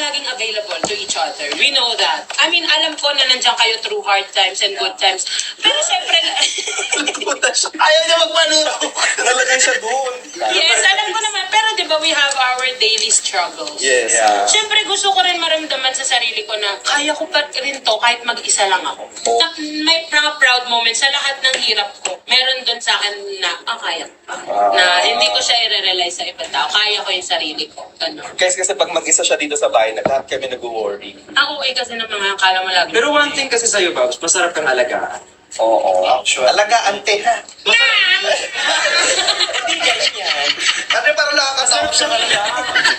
laging available to each other. We know that. I mean, alam ko na nandiyan kayo through hard times and good times. Pero syempre, Ayaw niya magpanuro. Nalagay siya doon. yes, alam ko naman. Pero di ba we have our daily struggles. Yes. Syempre, gusto ko rin maramdaman sa sarili ko na kaya ko pa rin to kahit mag-isa lang ako. May mga proud moments sa lahat ng hirap ko. Meron doon sa akin na, kaya ko pa. Na hindi ko siya i-realize sa ibang tao. Kaya ko yung sarili ko. Ano. Kasi pag mag-isa siya dito sa bahay, lahat kami nag-worry. Ako kasi ng mga akala mo lagi. Pero one thing kasi sa'yo, Babs, masarap kang alagaan. Oo, actually. Alagaan, te, ha? Hindi ganyan. Kasi parang nakakasarap siya talaga.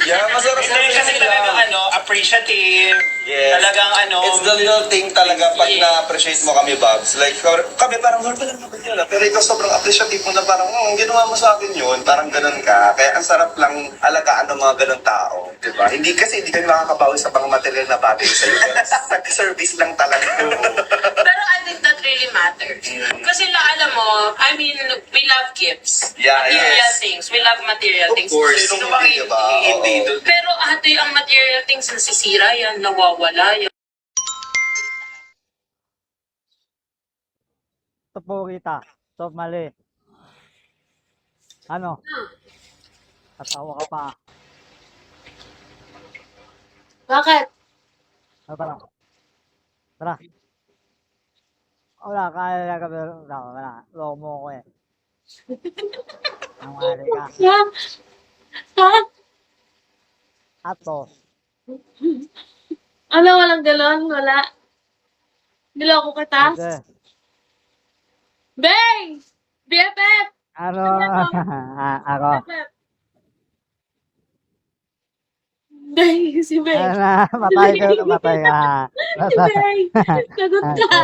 Yeah, masarap siya. Kasi talagang appreciative. Yes. Talagang It's the little thing talaga pag na-appreciate mo kami, Babs. Like, kami parang normal lang naman yun. Pero ikaw sobrang appreciative mo na parang, ginawa mo sa akin yun. Parang ganun ka. Kaya ang sarap lang alagaan ng mga ganun tao. Diba? Hindi kami makakabawi sa pang material na bagay sa'yo. Nag-service lang talaga. Pero I think that really matters. Kasi alam mo, I mean, we love gifts. Yeah, material yes. things. We love material things. course. Sino Sino bang hindi, diba? hindi Oo. doon. Pero ate, ang material things nasisira yan, nawawala yan. Ito po kita. Ito mali. Ano? Tatawa ka pa. Bakit? Ano tara? Tara. Wala, kaya ka pero wala. Loko mo ko eh. Ang mali ka. Ha? Ato. Ano, walang galon? Wala. Niloko kita? Hindi. Bang! BFF! Ano? Ako. BFF! Bang! Si Bang! Ano? Matay ka. Matay ka. Si Bang! Lagot ka!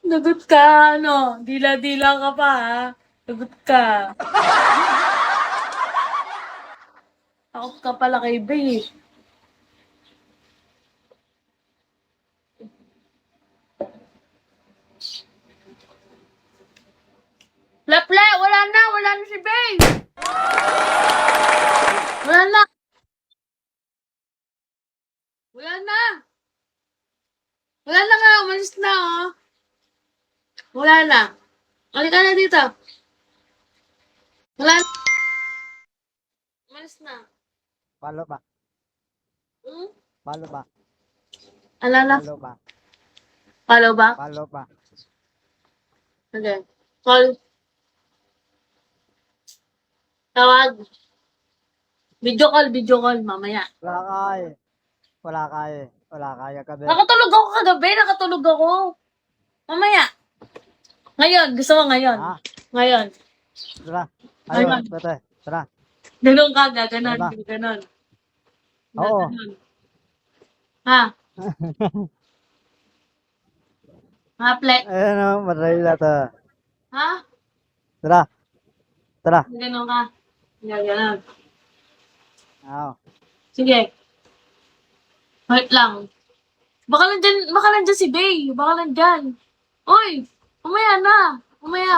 Lagot ka, ano? Dila-dila ka pa, ha? Lagot ka. Takot ka pala kay Bang, eh. Laple! Wala na! Wala na si Bang! Wala na! Wala na! Wala na nga! Umalis na, oh! Wala na! Halika na dito! Wala na! Umalis na! Palo ba? Hmm? Palo ba? Ala na? Palo ba? Follow ba? Palo ba? Okay. Call. Tawag. Video call, mamaya. Wala kaya. Wala kaya. Wala kaya ka ba? Nakatulog ako kagabi, nakatulog ako. Mamaya. Ngayon, gusto mo ngayon? Ha? Ngayon. Tara. Ayun. Ayun. Tara. Tara. Ganun ka, gaganon, Tama. gaganon. Oo. Gaganon. Ha? Ha, ple? Ayun o. Matay na to. Ha? Tara. Tara. Ganun ka. Gaganon. Oo. Sige. Wait lang. Baka nandyan si Bay. Baka nandyan. Uy! Umaya na. Umaya.